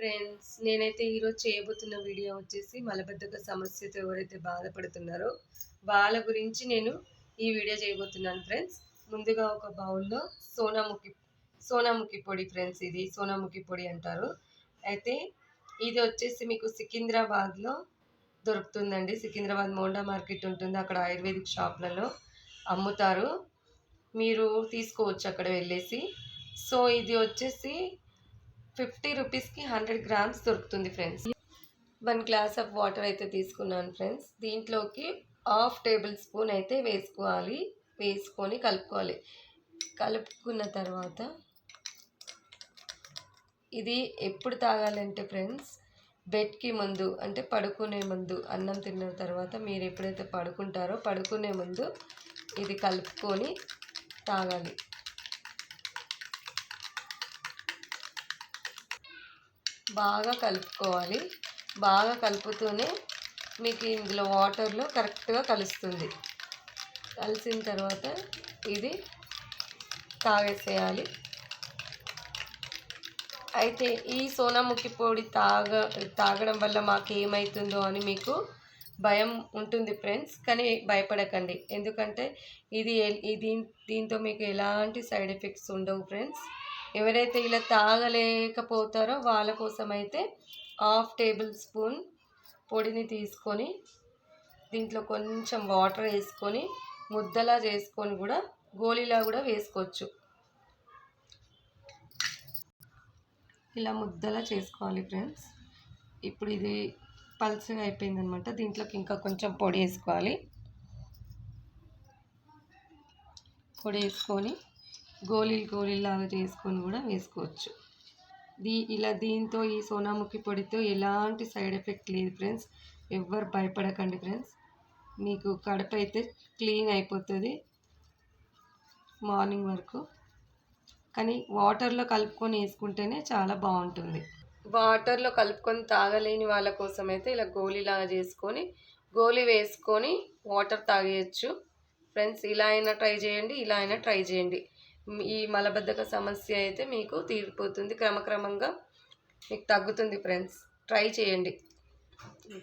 Friends, నేనైతే ఈరోజు చేయబోతున్న వీడియో వచ్చేసి మలబద్ధక సమస్యతో ఎవరైతే బాధపడుతున్నారో వాళ్ళ గురించి నేను ఈ వీడియో చేయబోతున్నాను ఫ్రెండ్స్. ముందుగా ఒక బౌల్లో సోనాముఖి పొడి ఫ్రెండ్స్, ఇది సోనాముఖి పొడి అంటారు. అయితే ఇది వచ్చేసి మీకు సికింద్రాబాద్లో దొరుకుతుందండి. సికింద్రాబాద్ మోండా మార్కెట్ ఉంటుంది, అక్కడ ఆయుర్వేదిక్ షాప్లలో అమ్ముతారు, మీరు తీసుకోవచ్చు అక్కడ వెళ్ళేసి. సో ఇది వచ్చేసి 50 రూపీస్కి 100 గ్రామ్స్ దొరుకుతుంది ఫ్రెండ్స్. 1 గ్లాస్ ఆఫ్ వాటర్ అయితే తీసుకున్నాను ఫ్రెండ్స్. దీంట్లోకి హాఫ్ టేబుల్ స్పూన్ అయితే వేసుకొని కలుపుకోవాలి. కలుపుకున్న తర్వాత ఇది ఎప్పుడు తాగాలంటే ఫ్రెండ్స్, బెడ్కి ముందు, అంటే పడుకునే ముందు, అన్నం తిన్న తర్వాత మీరు ఎప్పుడైతే పడుకుంటారో పడుకునే ముందు ఇది కలుపుకొని తాగాలి. బాగా కలుపుకోవాలి. బాగా కలుపుతూనే మీకు ఇందులో వాటర్లో కరెక్ట్గా కలుస్తుంది. కలిసిన తర్వాత ఇది తాగేసేయాలి. అయితే ఈ సోనాముఖి పొడి తాగడం వల్ల మాకు ఏమవుతుందో అని మీకు భయం ఉంటుంది ఫ్రెండ్స్, కానీ భయపడకండి. ఎందుకంటే దీంతో మీకు ఎలాంటి సైడ్ ఎఫెక్ట్స్ ఉండవు ఫ్రెండ్స్. ఎవరైతే ఇలా తాగలేకపోతారో వాళ్ళ కోసం అయితే హాఫ్ టేబుల్ స్పూన్ పొడిని తీసుకొని దీంట్లో కొంచెం వాటర్ వేసుకొని ముద్దలా చేసుకొని కూడా గోళీలా కూడా వేసుకోవచ్చు. ఇలా ముద్దలా చేసుకోవాలి ఫ్రెండ్స్. ఇప్పుడు ఇది పల్చగా అయిపోయిందనమాట. దీంట్లోకి ఇంకా కొంచెం పొడి వేసుకోవాలి. పొడి వేసుకొని గోళీలాగా చేసుకొని కూడా వేసుకోవచ్చు. దీంతో ఈ సోనాముఖి పొడితో ఎలాంటి సైడ్ ఎఫెక్ట్ లేదు ఫ్రెండ్స్. ఎవ్వరు భయపడకండి ఫ్రెండ్స్. మీకు కడుపు అయితే క్లీన్ అయిపోతుంది మార్నింగ్ వరకు. కానీ వాటర్లో కలుపుకొని వేసుకుంటేనే చాలా బాగుంటుంది. వాటర్లో కలుపుకొని తాగలేని వాళ్ళ కోసం అయితే ఇలా గోళీలాగా చేసుకొని గోళీ వేసుకొని వాటర్ తాగేయచ్చు ఫ్రెండ్స్. ఇలా అయినా ట్రై చేయండి, ఇలా అయినా ట్రై చేయండి. ఈ మలబద్ధక సమస్య అయితే మీకు తీరిపోతుంది, క్రమక్రమంగా మీకు తగ్గుతుంది ఫ్రెండ్స్. ట్రై చేయండి.